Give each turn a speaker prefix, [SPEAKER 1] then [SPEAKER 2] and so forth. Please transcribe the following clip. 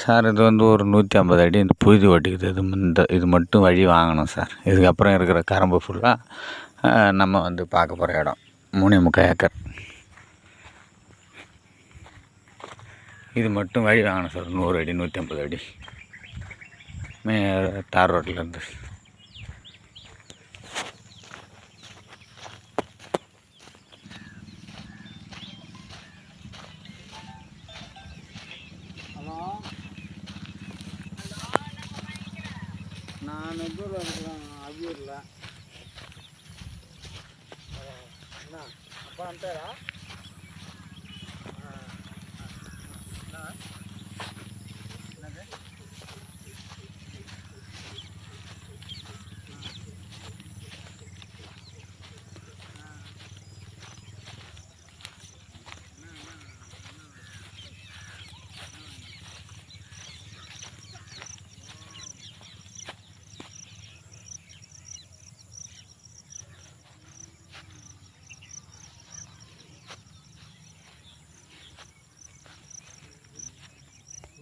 [SPEAKER 1] Sir இது வந்து ஒரு 150 அடி இந்த புழுதி ஓட்டிக்குது. இது மட்டும் வழி வாங்கணும் சார். இதுக்கப்புறம் இருக்கிற கரம்பு ஃபுல்லாக நம்ம வந்து பார்க்க போகிற இடம் 3.25 ஏக்கர். இது மட்டும் வழி வாங்கணும் சார். 100 அடி 150 அடி தார் ரோட்லேருந்து.
[SPEAKER 2] நான் நெல்லூரில் இருக்கிறேன், அவியூரில். என்ன அப்பா அந்தாரா?